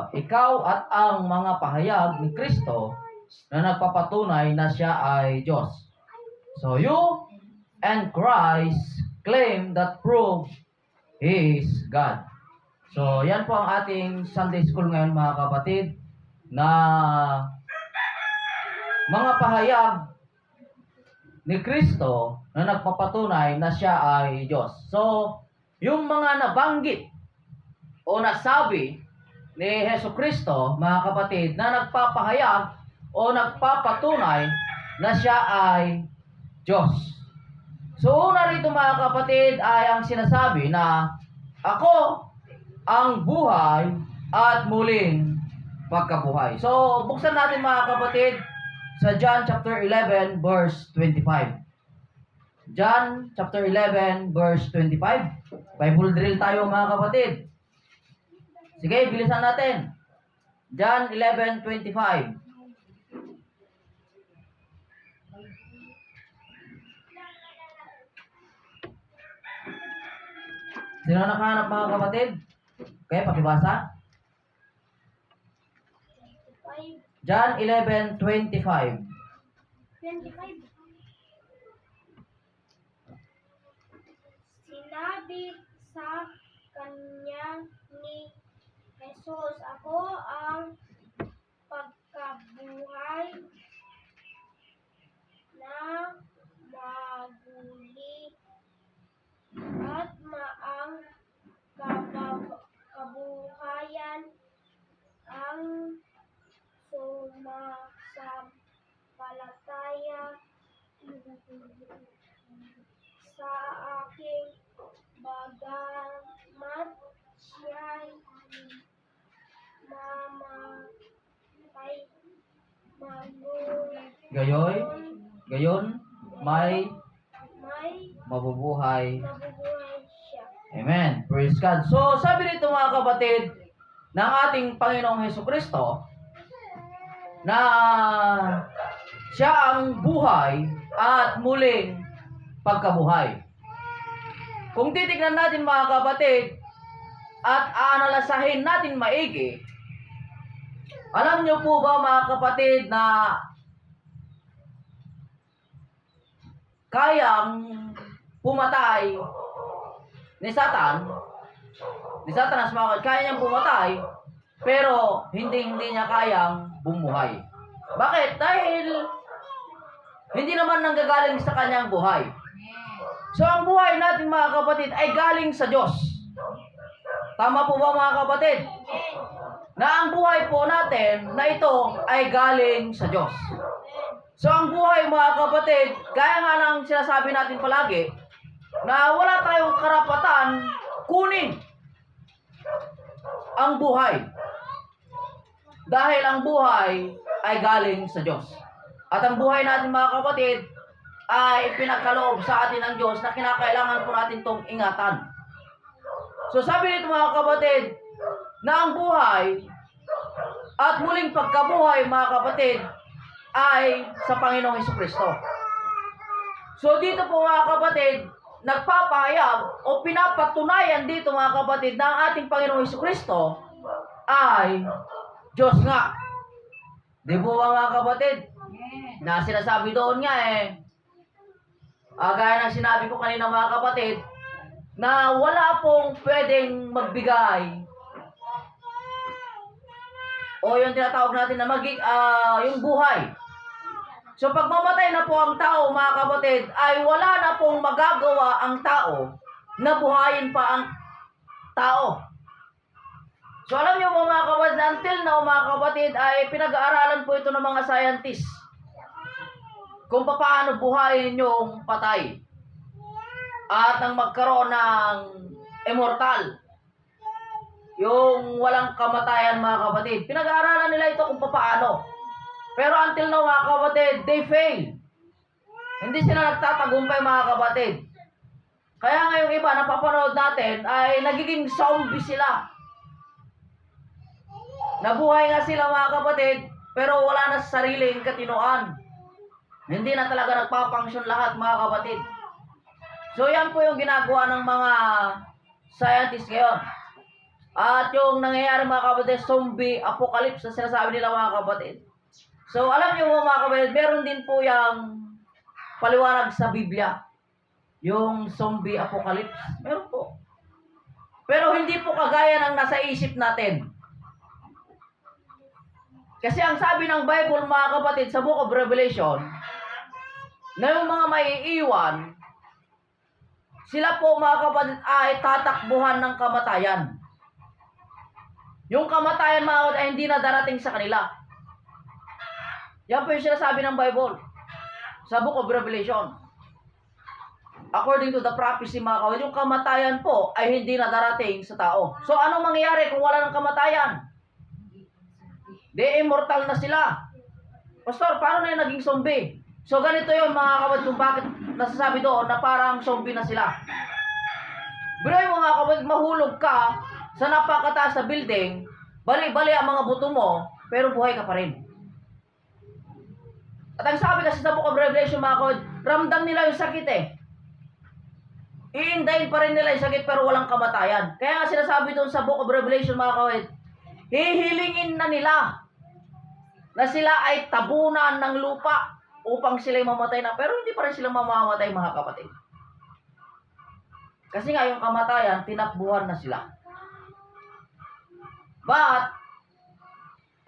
ikaw at ang mga pahayag ni Kristo na nagpapatunay na siya ay Diyos. So you and Christ claim that prove He is God. So yan po ang ating Sunday School ngayon mga kapatid, na mga pahayag ni Kristo na nagpapatunay na siya ay Diyos. So yung mga nabanggit o nasabi ni Jesucristo, mga kapatid, na nagpapahayag o nagpapatunay na siya ay Diyos. So una rito mga kapatid ay ang sinasabi na ako ang buhay at muling pagkabuhay. So buksan natin mga kapatid sa John chapter 11 verse 25. John chapter 11 verse 25. Bible drill tayo mga kapatid. Sige, bilisan natin. John 11:25. Sino nakahanap mga kapatid? Okay, pakibasa. John 11:25. 25. Sinabi sa kanya ni Jesus, ako ang pagkabuhay na maguli at maang kabuhayan ang sumasampalataya sa aking bagamat siya'y mamatay Gayon, may mabubuhay. siya. Amen. Praise God. So, sabi nito mga kapatid ng ating Panginoong Jesucristo na siya ang buhay at muling pagkabuhay. Kung titignan natin mga kapatid at aanalasahin natin maigi, alam niyo po ba mga kapatid na kayang pumatay ni Satanas mga kapatid, kaya niyang pumatay, pero hindi niya kayang bumuhay. Bakit? Dahil hindi naman nanggagaling sa kanyang buhay. So ang buhay natin mga kapatid ay galing sa Diyos. Tama po ba mga kapatid? Na ang buhay po natin na ito ay galing sa Diyos. So ang buhay mga kapatid, gaya nga ng sinasabi natin palagi, na wala tayong karapatan kunin ang buhay. Dahil ang buhay ay galing sa Diyos. At ang buhay natin mga kapatid ay pinagkaloob sa atin ng Diyos na kinakailangan po natin itong ingatan. So sabi nito mga kapatid, na ang buhay at muling pagkabuhay mga kapatid ay sa Panginoong Jesucristo. So dito po mga kapatid, nagpapahayag o pinapatunayan dito mga kapatid na ang ating Panginoong Jesucristo ay Diyos nga. Di po ba mga kapatid? Na sinasabi doon nga gaya ng sinabi ko kanina mga kapatid, na wala pong pwedeng magbigay o yung tinatawag natin na yung buhay. So pag mamatay na po ang tao mga kapatid, ay wala na pong magagawa ang tao na buhayin pa ang tao. So alam niyo po mga kapatid, until now mga kapatid ay pinag-aaralan po ito ng mga scientists kung paano buhayin yung patay at ang magkaroon ng immortal, yung walang kamatayan mga kapatid. Pinag-aaralan nila ito kung paano. Pero until now mga kapatid, they fail. Hindi sila nagtatagumpay mga kapatid. Kaya ngayong iba napapanood natin ay nagiging zombie sila. Nabuhay nga sila mga kapatid, pero wala na sa sariling katinoan. Hindi na talaga nagpapangsyon lahat mga kapatid. So yan po yung ginagawa ng mga scientists ngayon. At yung nangyayari mga kapatid, zombie apocalypse na sinasabi nila mga kapatid. So alam niyo mga kapatid, meron din po yung paliwanag sa Biblia. Yung zombie apocalypse, meron po. Pero hindi po kagaya ng nasa isip natin. Kasi ang sabi ng Bible mga kapatid sa Book of Revelation, na yung mga maiiwan, sila po mga kapatid ay tatakbuhan ng kamatayan. Yung kamatayan mga kapatid ay hindi na darating sa kanila. Yan po yung sinasabi ng Bible sa Book of Revelation. According to the prophecy mga kapatid, yung kamatayan po ay hindi na darating sa tao. So anong mangyayari kung wala ng kamatayan? Di immortal na sila. Pastor, paano na yung naging zombie? So ganito yun mga kapatid kung bakit nasasabi doon na parang zombie na sila. Biruin mo mga kapatid, mahulog ka sa napakataas na building, bali-bali ang mga buto mo, pero buhay ka pa rin. At ang sabi kasi sa Book of Revelation mga kapatid, ramdam nila yung sakit eh. Iindayin pa rin nila yung sakit pero walang kamatayan. Kaya nga sinasabi doon sa Book of Revelation mga kapatid, hihilingin na nila na sila ay tabunan ng lupa upang sila mamatay na. Pero hindi pa rin sila mamamatay mga kapatid. Kasi nga yung kamatayan, tinakbuhan na sila. But,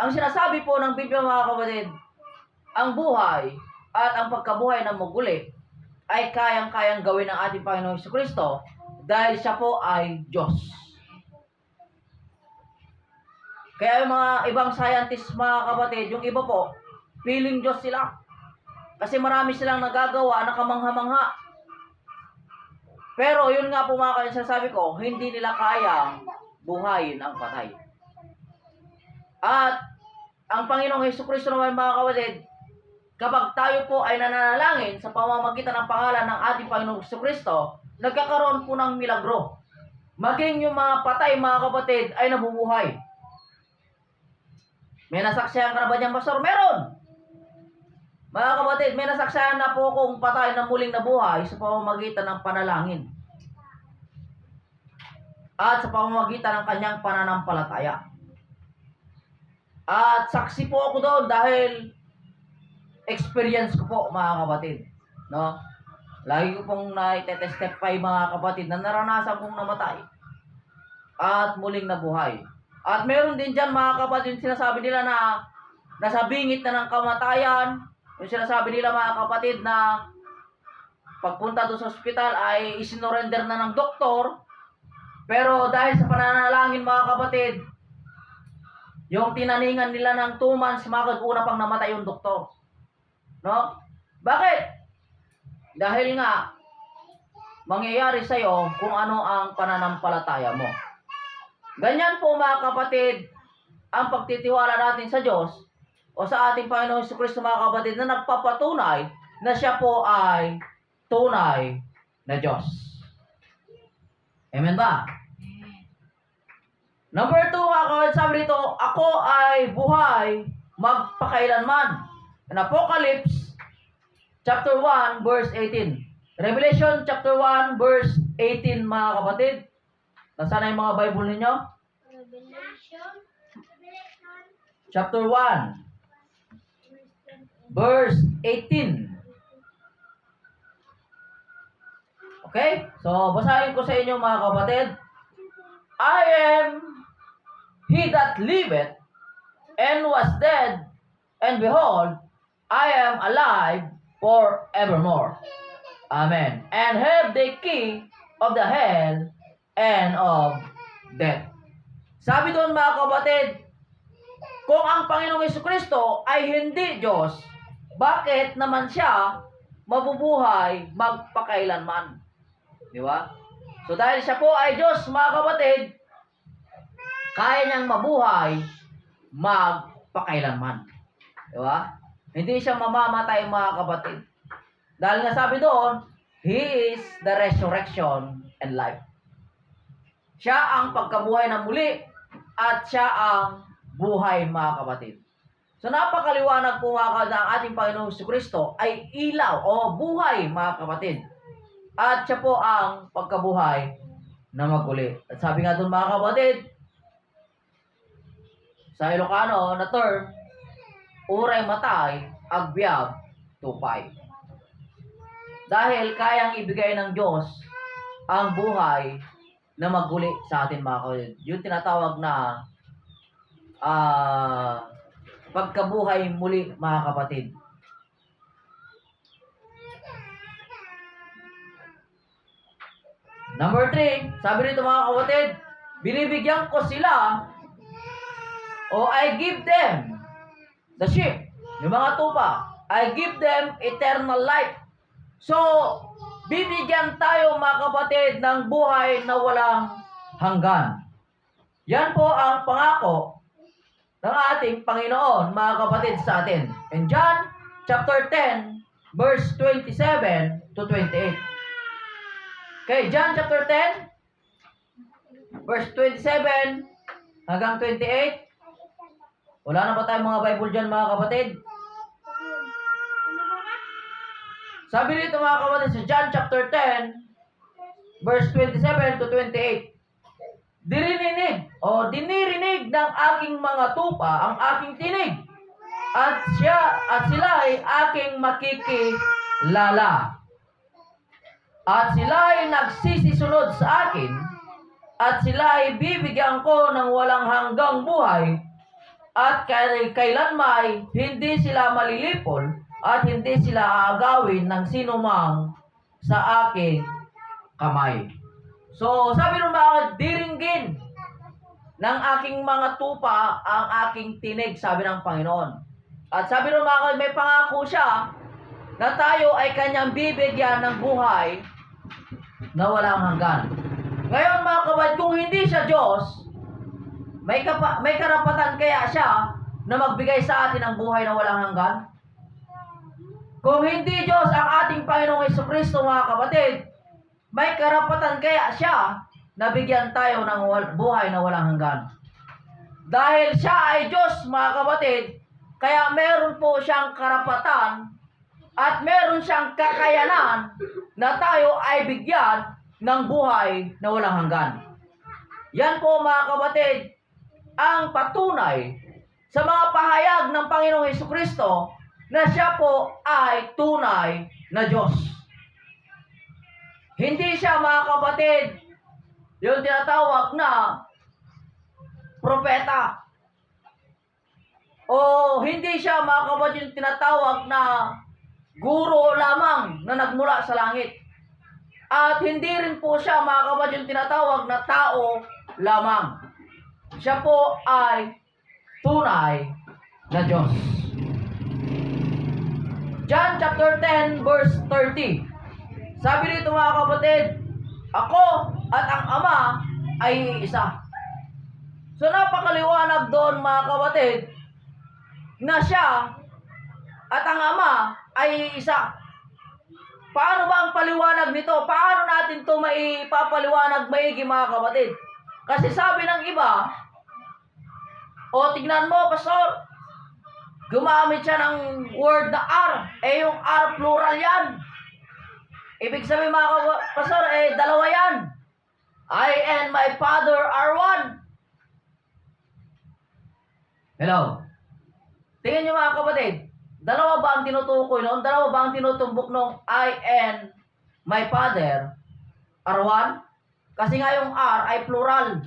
ang sinasabi po ng Biblia mga kapatid, ang buhay at ang pagkabuhay ng muguli ay kayang-kayang gawin ng ating Panginoong Jesucristo dahil siya po ay Diyos. Kaya yung mga ibang scientists mga kapatid, yung iba po, feeling Diyos sila. Kasi marami silang nagagawa na kamangha-mangha. Pero yun nga po mga kapatid, sasabi ko, hindi nila kayang buhayin ang patay. At ang Panginoong Jesucristo naman mga kapatid, kapag tayo po ay nananalangin sa pamamagitan ng pangalan ng ating Panginoong Jesucristo, nagkakaroon po ng milagro. Maging yung mga patay mga kapatid ay nabubuhay. May nasaksihan ka na ba dyan, Pastor? Meron! Mga kapatid, may nasaksihan na po kung patay na muling nabuhay sa pamamagitan ng panalangin. At sa pamamagitan ng kanyang pananampalataya. At saksi po ako doon dahil experience ko po mga kapatid. No? Lagi ko pong na-testify mga kapatid na naranasan kong namatay. At muling nabuhay. At meron din dyan mga kapatid, yung sinasabi nila na nasa bingit na ng kamatayan. Yung sinasabi nila mga kapatid na pagpunta doon sa ospital ay isinorender na ng doktor. Pero dahil sa pananalangin mga kapatid, yung tinaningan nila ng 2 months, mga una pang namatay yung doktor. No? Bakit? Dahil nga, mangyayari sa'yo kung ano ang pananampalataya mo. Ganyan po mga kapatid, ang pagtitiwala natin sa Diyos o sa ating Panginoong Jesucristo mga kapatid na nagpapatunay na siya po ay tunay na Diyos. Amen ba? Number 2 mga kapatid, sabi dito, ako ay buhay magpakailanman. In Apocalypse chapter 1 verse 18. Revelation chapter 1 verse 18 mga kapatid. Nasaan na yung mga Bible ninyo? Revelation. Chapter 1 verse 18. Okay? So, basahin ko sa inyo mga kapatid. I am he that liveth and was dead, and behold, I am alive forevermore. Amen. And have the key of the hell and of death. Sabi doon mga kapatid, kung ang Panginoong Jesucristo ay hindi Diyos, bakit naman siya mabubuhay magpakailanman? Di ba? So dahil siya po ay Diyos mga kapatid, kaya niyang mabuhay magpakailanman. Di ba? Hindi siya mamamatay mga kapatid. Dahil nga sabi doon, He is the resurrection and life. Siya ang pagkabuhay ng muli at siya ang buhay mga kapatid. So napakaliwanag po mga kapatid na ang ating Panginoong Jesucristo ay ilaw o buhay mga kapatid. At siya po ang pagkabuhay na maguli. At sabi nga doon mga kapatid, sa Ilocano na term, uray matay, agbyag, tupay. Dahil kayang ibigay ng Diyos ang buhay na maguli sa atin mga kapatid. Yung tinatawag na pagkabuhay muli mga kapatid. Number 3, sabi rito mga kapatid, binibigyan ko sila o I give them the sheep, yung mga tupa. I give them eternal life. So, bibigyan tayo mga kapatid ng buhay na walang hanggan. Yan po ang pangako ng ating Panginoon mga kapatid sa atin. In John chapter 10 verse 27 to 28. Okay, John chapter 10 verse 27 hanggang 28. Wala na ba tayong mga Bible dyan mga kapatid? Sabi dito mga kapatid sa John chapter 10 verse 27 to 28. Dinirinig ng aking mga tupa ang aking tinig. At sila ay aking makikilala. At sila ay nagsisisunod sa akin. At sila ay bibigyan ko ng walang hanggang buhay. At kailanmay hindi sila malilipol at hindi sila aagawin ng sinumang sa aking kamay. So, sabi ng mga diringgin ng aking mga tupa ang aking tinig, sabi ng Panginoon. At sabi ng mga may pangako siya na tayo ay kanyang bibigyan ng buhay na walang hanggan. Ngayon mga kapatid, kung hindi siya Diyos, may karapatan kaya siya na magbigay sa atin ng buhay na walang hanggan? Kung hindi Diyos ang ating Panginoong Jesucristo mga kapatid, may karapatan kaya siya na bigyan tayo ng buhay na walang hanggan. Dahil siya ay Diyos mga kapatid, kaya meron po siyang karapatan at meron siyang kakayanan na tayo ay bigyan ng buhay na walang hanggan. Yan po mga kapatid, ang patunay sa mga pahayag ng Panginoong Jesucristo na siya po ay tunay na Diyos. Hindi siya mga kapatid yung tinatawag na propeta. O hindi siya mga kapatid yung tinatawag na guro lamang na nagmula sa langit. At hindi rin po siya mga kapatid yung tinatawag na tao lamang. Siya po ay tunay na Diyos. John chapter 10 verse 30. Sabi dito mga kapatid, ako at ang Ama ay isa. So napakaliwanag doon mga kapatid na siya at ang Ama ay isa. Paano ba ang paliwanag nito? Paano natin ito maipapaliwanag maigi mga kapatid? Kasi sabi ng iba, o tignan mo pastor, gumamit siya ng word na R. Yung R plural yan. Ibig sabihin mga pastor, dalawa yan. I and my Father are one. Hello? Tingnan nyo mga kapatid. Dalawa ba ang tinutukoy noon? Dalawa ba ang tinutumbok noong I and my Father are one? Kasi nga yung R ay plural.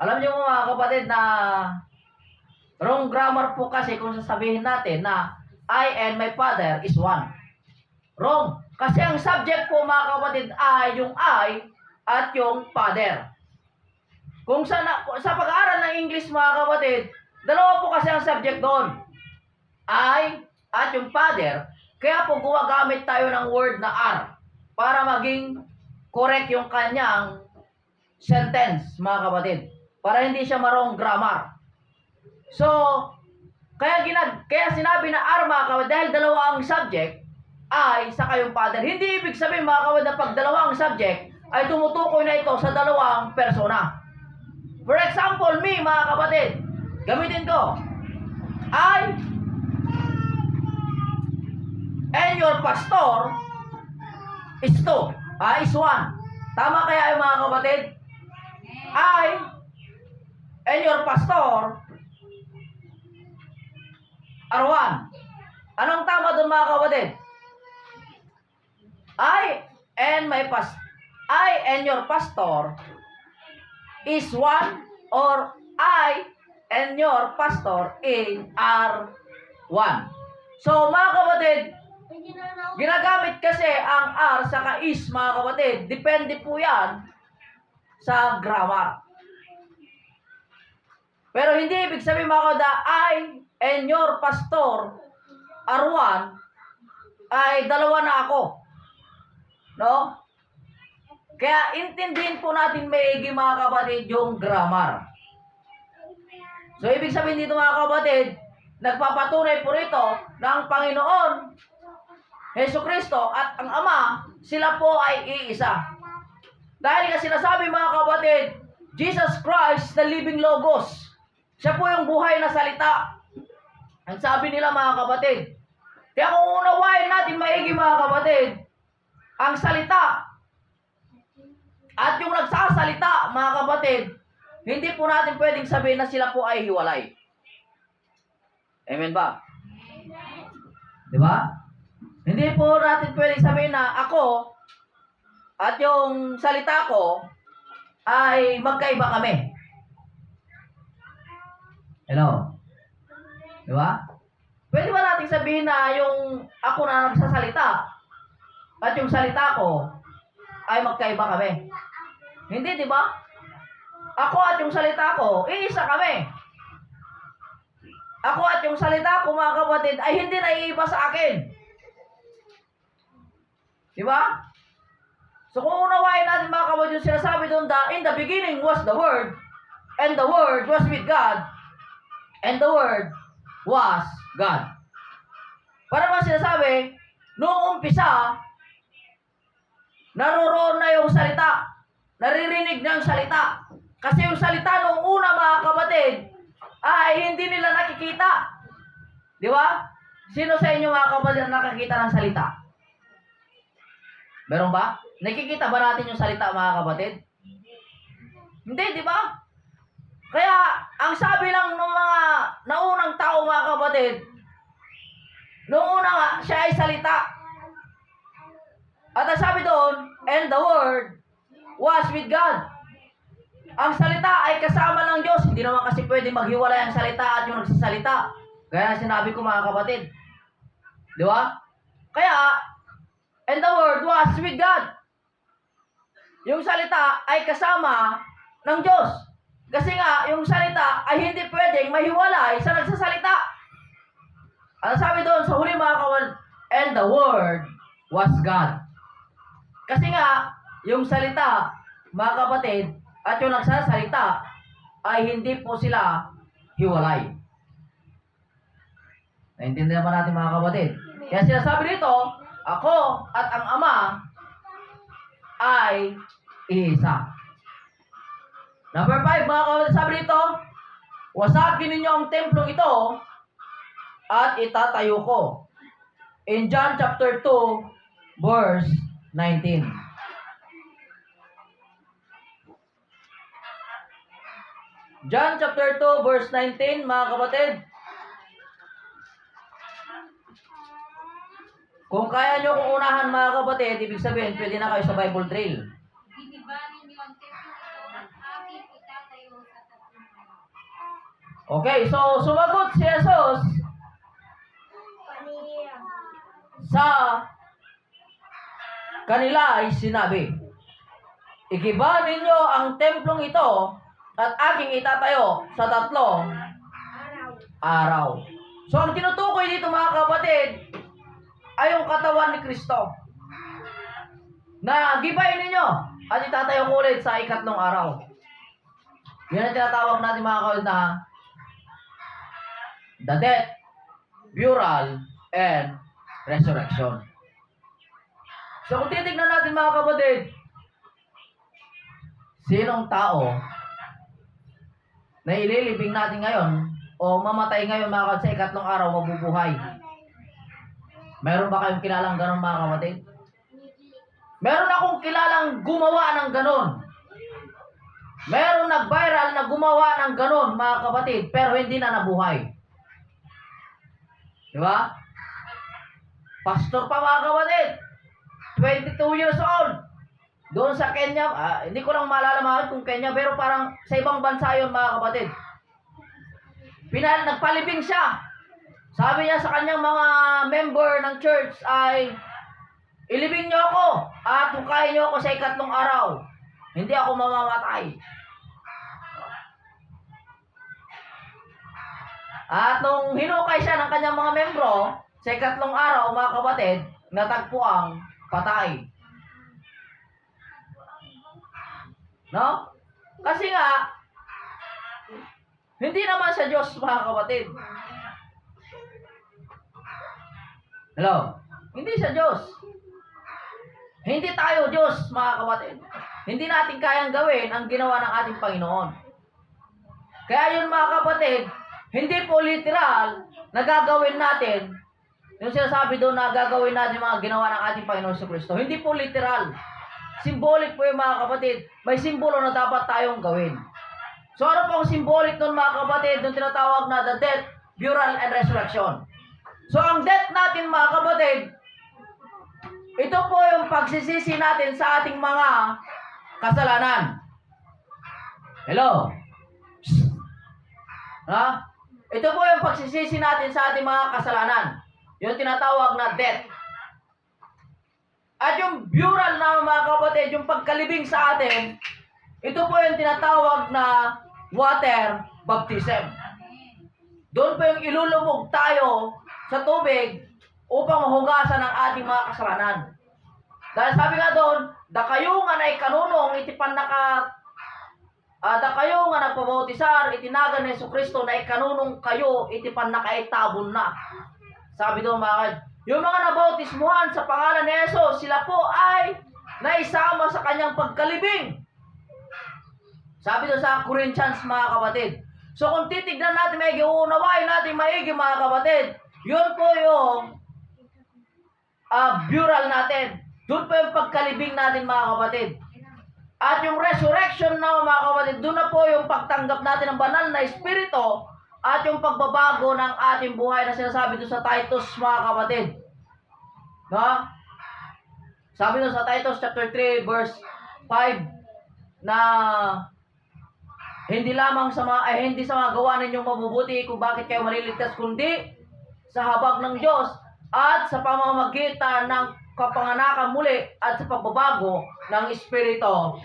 Alam niyo mga kapatid na wrong grammar po kasi kung sasabihin natin na I and my Father is one. Wrong. Kasi ang subject po mga kapatid ay yung I at yung Father. Kung sa pag-aaral ng English mga kapatid, dalawa po kasi ang subject doon. I at yung Father. Kaya po gumagamit tayo ng word na R para maging correct yung kanyang sentence mga kapatid. Para hindi siya marong grammar. So, kaya sinabi na R mga kapatid dahil dalawa ang subject ay sa kayong Father. Hindi ibig sabihin mga kapatid na pag dalawang subject ay tumutukoy na ito sa dalawang persona. For example, me mga kapatid, gamitin ko, I and your pastor is two. Is one. Tama kaya yung mga kapatid? I and your pastor are one. Anong tama doon mga kapatid? I and your pastor is one, or I and your pastor are one. So mga kapatid, ginagamit kasi ang R saka is mga kapatid. Depende po yan sa grammar. Pero hindi ibig sabihin mga kapatid, I and your pastor are one, ay dalawa na ako. No? Kaya intindihin po natin maigi mga kapatid yung grammar. So ibig sabihin dito mga kapatid, nagpapatunay po rito na ang Panginoon Jesucristo at ang Ama, sila po ay iisa. Dahil nga sinasabi mga kapatid, Jesus Christ, the living Logos. Siya po yung buhay na salita. Ang sabi nila mga kapatid. Kaya kung unawain natin maigi mga kapatid, ang salita at yung nagsasalita mga kapatid, hindi po natin pwedeng sabihin na sila po ay hiwalay. Amen ba? Di ba? Hindi po natin pwedeng sabihin na ako at yung salita ko ay magkaiba kami. Hello? Di ba? Pwede ba natin sabihin na yung ako na nagsasalita at yung salita ko ay magkaiba kami? Hindi, di ba? Ako at yung salita ko, iisa kami. Ako at yung salita ko, mga kapatid, ay hindi naiiba sa akin. Di ba? So kung unawain natin mga kapatid, yung sinasabi doon, in the beginning was the Word, and the Word was with God, and the Word was God. Para ba sinasabi, noong umpisa, naroroon na yung salita. Naririnig na yung salita. Kasi yung salita noong una mga kapatid, ay hindi nila nakikita. Di ba? Sino sa inyo mga kapatid ang nakakita ng salita? Meron ba? Nakikita ba natin yung salita mga kapatid? Hindi, di ba? Kaya, ang sabi lang ng mga naunang tao mga kapatid, noong una nga, siya ay salita. At ang sabi doon, and the Word was with God. Ang salita ay kasama ng Diyos. Hindi naman kasi pwede maghiwalay ang salita at yung nagsasalita. Kaya sinabi ko mga kapatid. Di ba? Kaya, and the Word was with God. Yung salita ay kasama ng Diyos. Kasi nga, yung salita ay hindi pwedeng mahiwalay sa nagsasalita. Ano sabi doon sa huli mga kapatid? And the Word was God. Kasi nga, yung salita, mga kapatid, at yung nagsasalita, ay hindi po sila hiwalay. Naintindihan ba natin mga kapatid? Kaya sinasabi dito, ako at ang Ama ay iisa. Number 5, mga kapatid, sabi dito, wasagin ninyo ang templong ito at itatayo ko. In John chapter 2, verse 19. John chapter 2, verse 19, mga kapatid. Kung kaya nyo kung unahan mga kapatid, ibig sabihin, pwede na kayo sa Bible trail. Ginibanin niyo ang templo ito at aking itatayo sa 3 araw. Okay, so sumagot si Jesus sa kanila ay sinabi, igiba ninyo ang templong ito at aking itatayo sa 3 araw. So ang tinutukoy dito mga kapatid ay yung katawan ni Kristo na gibayin ninyo at itatayo ko ulit sa 3 araw. Yan ang tinatawag natin mga kapatid na the death, burial, and resurrection. So kung titignan natin mga kapatid, sinong tao na ililibing natin ngayon o mamatay ngayon mga kapatid sa 3 araw mabubuhay? Meron ba kayong kilalang ganon mga kapatid? Meron akong kilalang gumawa ng ganon. Meron nag-viral na gumawa gumawa ng ganon, mga kapatid, pero hindi na nabuhay. Di ba? Pastor pa, mga kapatid. 22 years old. Doon sa Kenya, hindi ko lang maalala mga kung Kenya, pero parang sa ibang bansa yun, mga kapatid. Nagpalibing siya. Sabi niya sa kanyang mga member ng church ay, ilibing niyo ako at hukayin niyo ako sa 3 araw. Hindi ako mamamatay. At nung hinukay siya ng kanyang mga membro, sa 3 araw, mga kapatid, natagpuang patay. No? Kasi nga, hindi naman sa Diyos, mga kapatid. Hello? Hindi sa Diyos. Hindi tayo Diyos, mga kapatid. Hindi natin kayang gawin ang ginawa ng ating Panginoon. Kaya yun, mga kapatid, hindi po literal na gagawin natin yung sinasabi doon na gagawin natin mga ginawa ng ating Panginoon sa Kristo. Hindi po literal. Symbolic po yung mga kapatid. May simbolo na dapat tayong gawin. So ano po ang symbolic nun, mga kapatid, nung tinatawag na the death, burial, and resurrection? So ang death natin, mga kapatid, ito po yung pagsisisi natin sa ating mga kasalanan. Hello? Ha? Ito po yung pagsisisi natin sa ating mga kasalanan. Yung tinatawag na death. At yung burial na, mga kapatid, yung pagkalibing sa atin, ito po yung tinatawag na water baptism. Doon po yung ilulubog tayo sa tubig upang mahugasan ang ating mga kasalanan. Dahil sabi nga doon, dakayungan ay kanunong itipan naka kayo nga nagpabautisar, itinagan ni Jesucristo na ikanunong kayo, itipan na kaitabon na. Sabi doon, mga yung mga nabautismuhan sa pangalan ni Jesus, sila po ay naisama sa kanyang pagkalibing. Sabi doon sa Corinthians, mga kapatid. So kung titignan natin maigi, uunawain natin maigi, mga kapatid, yun po yung burial natin. Doon po yung pagkalibing natin, mga kapatid. At yung resurrection na, mga kapatid, doon na po yung pagtanggap natin ng banal na espiritu at yung pagbabago ng ating buhay na sinasabi doon sa Titus, mga kapatid. No? Sabi doon sa Titus chapter 3 verse 5 na hindi lamang sa mga hindi sa mga gawa ninyong mabubuti kung bakit kayo maliligtas, kundi sa habag ng Diyos at sa pamamagitan ng kapanganakan muli at sa pagbabago ng Espiritu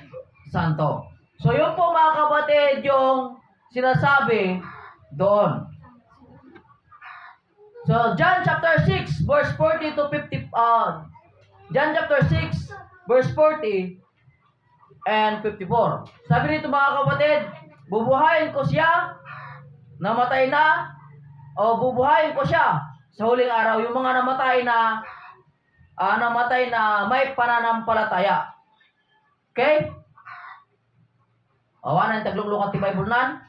Santo. So yun po, mga kapatid, yung sinasabi doon. So John chapter 6 verse 40 to 50 John chapter 6 verse 40 and 54. Sabi nito, mga kapatid, bubuhayin ko siya namatay na o bubuhayin ko siya sa huling araw. Yung mga namatay na may pananampalataya. Okay? Awanan taglulukat ti Bible nan.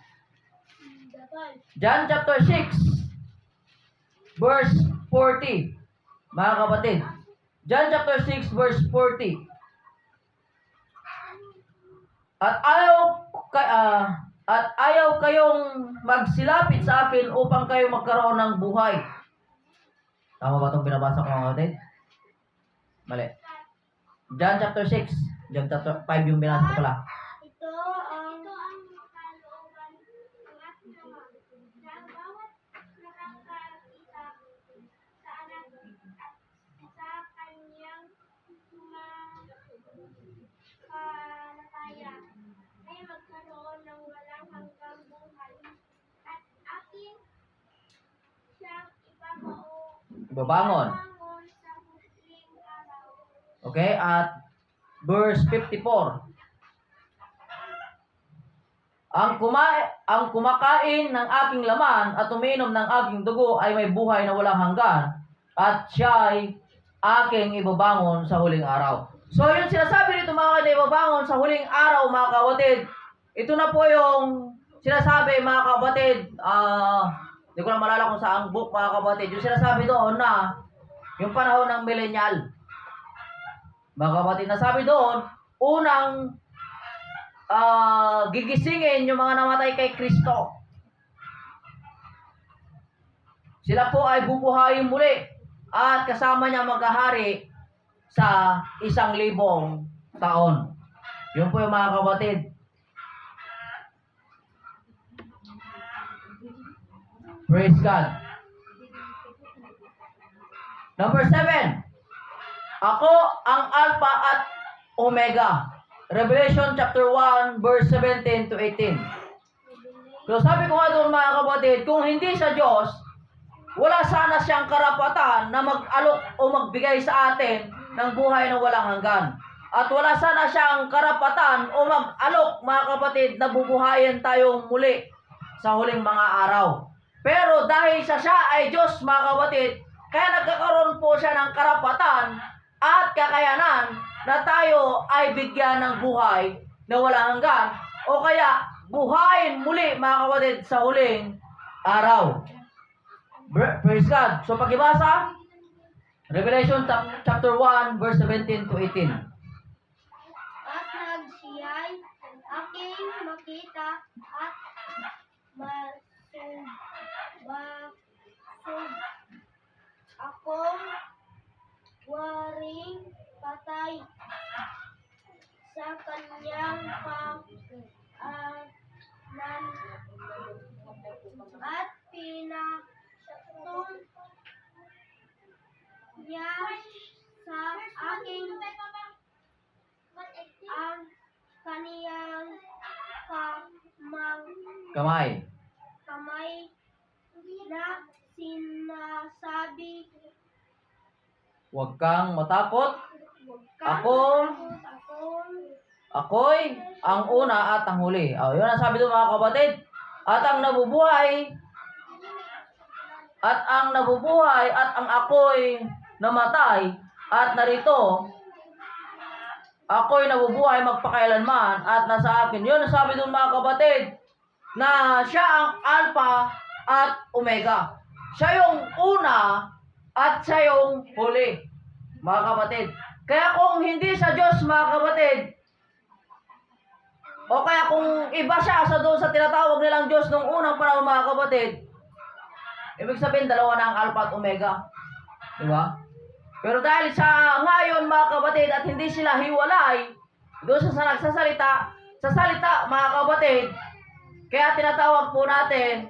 John chapter 6 verse 40. Mga kapatid, John chapter 6 verse 40. At ayaw kayong magsilapit sa akin upang kayo magkaroon ng buhay. Tama ba itong binabasa ko, mga kapatid? Mali. John chapter 6. John chapter 5 yung binasa ko pala. Ito ang kalooban ng ating Ama, na ang bawat nakakakita sa anak at sa kanyang sumampalataya ay magkaroon ng walang hanggang buhay. At akin siyang Ibabangon. sa huling araw. Okay? At verse 54. Ang kumakain ng aking laman at umiinom ng aking dugo ay may buhay na walang hanggan, at siya ay aking ibabangon sa huling araw. So yung sinasabi dito, mga kapatid, ibabangon sa huling araw, mga kapatid, ito na po yung sinasabi, mga kapatid, hindi ko na malala kung saang book, mga kapatid, yung sinasabi doon na yung panahon ng millennial. Mga kapatid, nasabi doon, unang gigisingin yung mga namatay kay Kristo. Sila po ay bubuhayin muli at kasama niya maghahari sa 1,000 taon. Yun po yung mga kapatid. Praise God. Number 7. Ako ang Alpha at Omega. Revelation chapter 1 verse 17 to 18. So sabi ko nga doon mga kapatid, kung hindi sa Diyos, wala sana siyang karapatan na mag-alok o magbigay sa atin ng buhay na walang hanggan. At wala sana siyang karapatan o mag-alok mga kapatid na bubuhayin tayong muli sa huling mga araw. Pero dahil siya ay Diyos mga kapatid, kaya nagkakaroon po siya ng karapatan at kakayanan na tayo ay bigyan ng buhay na walang hanggan o kaya buhayin muli mga kapatid sa huling araw. Praise God. So pakibasa, Revelation chapter 1 verse 17 to 18. At nagsiya'y aking makita at masug akong waring patay sa kanyang pagkanan at pinatun niya sa aking ang kaniyang Kamay. na sinasabi, Huwag kang matakot. Ako, Ako'y ang una at ang huli. Yun ang sabi doon mga kapatid. At ang nabubuhay at ang ako'y namatay at narito ako'y nabubuhay magpakailanman at nasa akin. Yun ang sabi doon mga kapatid na siya ang Alpha at Omega. Siya yung una at siya yung huli mga kapatid. Kaya kung hindi sa Diyos mga kapatid, o kaya kung iba siya sa doon sa tinatawag nilang Diyos nung unang panahon mga kapatid, ibig sabihin dalawa na ang Alpha at Omega. Diba? Pero dahil sa ngayon mga kapatid at hindi sila hiwalay doon sa nagsasalita, sa salita mga kapatid, kaya tinatawag po natin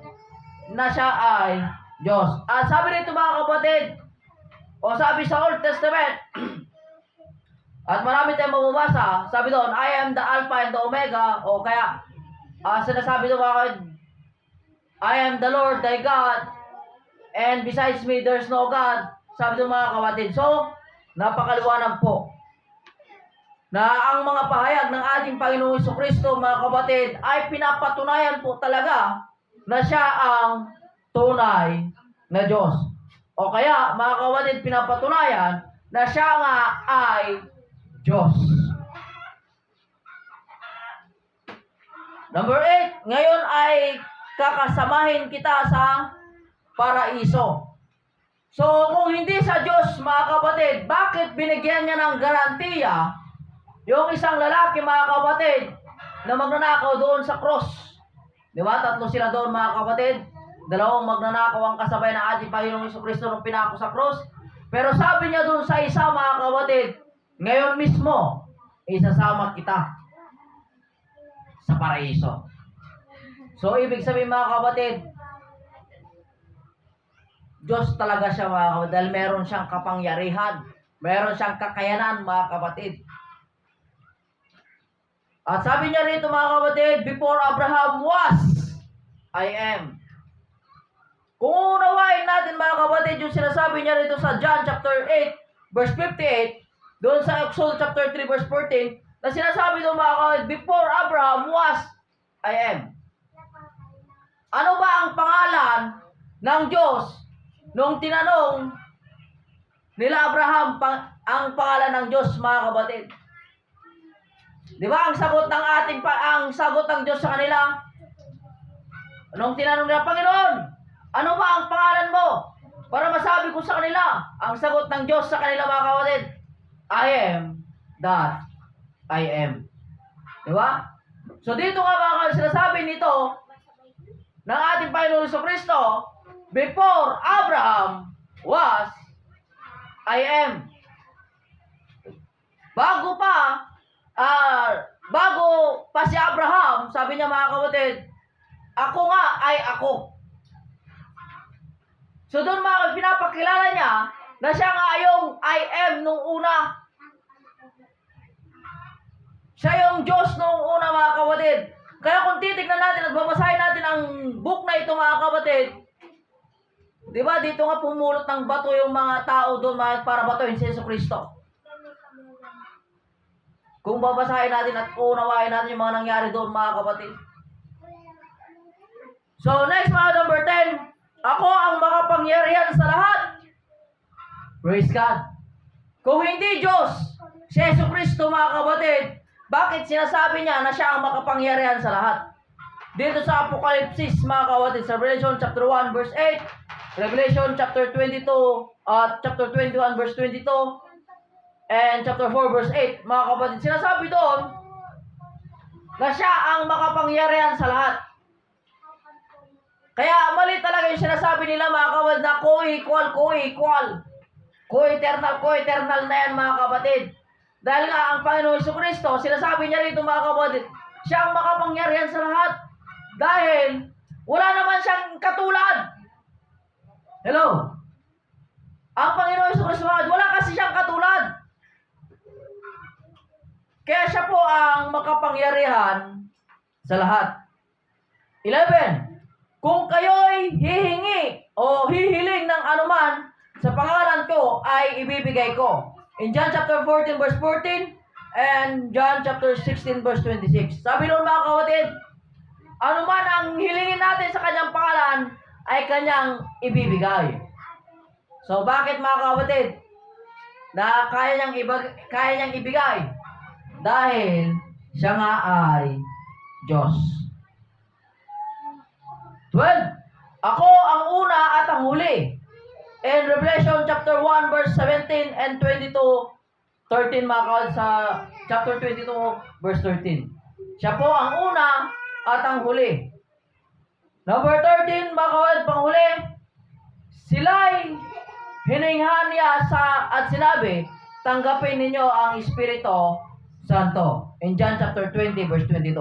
na siya ay Diyos. At sabi nito mga kapatid, o sabi sa Old Testament, at marami tayong mababasa, sabi doon, I am the Alpha and the Omega, o kaya, sinasabi doon mga kapatid, I am the Lord thy God, and besides me there's no God. Sabi doon mga kapatid. So, napakaliwanag po na ang mga pahayag ng ating Panginoong Jesucristo mga kapatid ay pinapatunayan po talaga na siya ang tunay na Diyos. O kaya mga kapatid, pinapatunayan na siya nga ay Diyos. Number 8, ngayon ay kakasamahin kita sa paraiso. So, kung hindi sa Diyos, mga kapatid, bakit binigyan niya ng garantiya yung isang lalaki, mga kapatid, na magnanakaw doon sa cross? Di ba? 3 sila doon, mga kapatid. 2 magnanakaw ang kasabay ng ating Panginoong Jesucristo nung pinako sa cross. Pero sabi niya doon sa isa, mga kapatid, ngayon mismo, isasama kita sa paraiso. So, ibig sabihin, mga kapatid, Diyos talaga siya mga kapatid dahil meron siyang kapangyarihan, meron siyang kakayanan mga kapatid. At sabi niya rito mga kapatid, before Abraham was, I am. Kung unawain natin mga kapatid yung sinasabi niya rito sa John chapter 8 verse 58, doon sa Exodus chapter 3 verse 14, na sinasabi doon mga kapatid, before Abraham was, I am. Ano ba ang pangalan ng Diyos? Nung tinanong nila Abraham ang pangalan ng Diyos mga kapatid. Di ba ang sagot ng Diyos sa kanila? Nung tinanong nila, Panginoon, ano ba ang pangalan mo? Para masabi ko sa kanila, ang sagot ng Diyos sa kanila mga kapatid, I am that I am. Di ba? So dito nga mga kapatid, sinasabi nito ng ating Panginoon Jesucristo, before Abraham was, I am. Bago pa si Abraham, sabi niya mga kapatid, ako nga ay ako. So doon mga kapatid, pinapakilala niya na siya nga yung I am nung una. Siya yung Diyos nung una mga kapatid. Kaya kung titignan natin at babasahin natin ang book na ito mga kapatid, di ba dito nga pumulot ng bato yung mga tao doon para batuhin si Jesucristo. Kung babasahin natin at unawain natin yung mga nangyari doon mga kapatid. So next mga number 10, ako ang makapangyarihan sa lahat. Praise God. Kung hindi Diyos, si Jesucristo mga kapatid, bakit sinasabi niya na siya ang makapangyarihan sa lahat? Dito sa Apocalypse mga kapatid, sa Revelation chapter 1 verse 8, Revelation chapter 22 at chapter 21 verse 22, and chapter 4 verse 8, mga kapatid, sinasabi doon na siya ang makapangyarihan sa lahat. Kaya mali talaga yung sinasabi nila mga kapatid na co-equal. Co-eternal na yan mga kapatid. Dahil nga ang Panginoon Jesucristo, sinasabi niya rito mga kapatid, siya ang makapangyarihan sa lahat. Dahil wala naman siyang katulad. Hello? Ang Panginoon Jesucristo, wala kasi siyang katulad. Kaya siya po ang makapangyarihan sa lahat. 11. Kung kayo'y hihingi o hihiling ng anuman sa pangalan ko, ay ibibigay ko. In John chapter 14 verse 14 and John chapter 16 verse 26. Sabi noon mga kapatid, anuman ang hilingin natin sa kanyang pangalan, ay kanyang ibibigay. So bakit mga kapatid na kaya niyang ibigay? Dahil siya nga ay Diyos. 12. Ako ang una at ang huli. In Revelation chapter 1 verse 17 and 22, 13 mga kapatid, sa chapter 22 verse 13. Siya po ang una at ang huli. Number 13 mga kapatid, panghuli. Sila'y hininghan niya at sinabi, tanggapin ninyo ang Espiritu Santo. In John chapter 20 verse 22.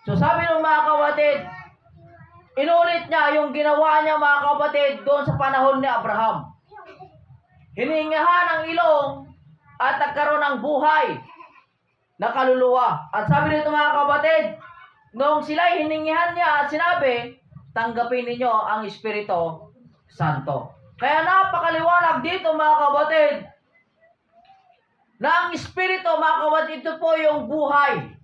So sabi ng mga kapatid, inulit niya yung ginawa niya mga kapatid doon sa panahon ni Abraham. Hiningahan ang ilong at nagkaroon ng buhay na kaluluwa. At sabi nito mga kapatid, nung sila'y hiningihan niya at sinabi, tanggapin ninyo ang Espiritu Santo. Kaya napakaliwanag dito mga kapatid, na ang Espiritu mga kapatid, ito po yung buhay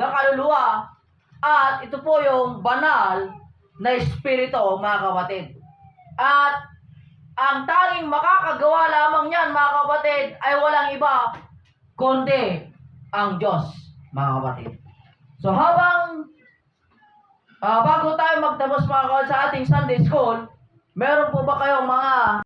na kaluluwa. At ito po yung banal na Espiritu mga kapatid. At ang tanging makakagawa lamang yan mga kapatid ay walang iba kundi ang Diyos mga kapatid. So habang bago tayo magtapos mga kapatid sa ating Sunday School, meron po ba kayong mga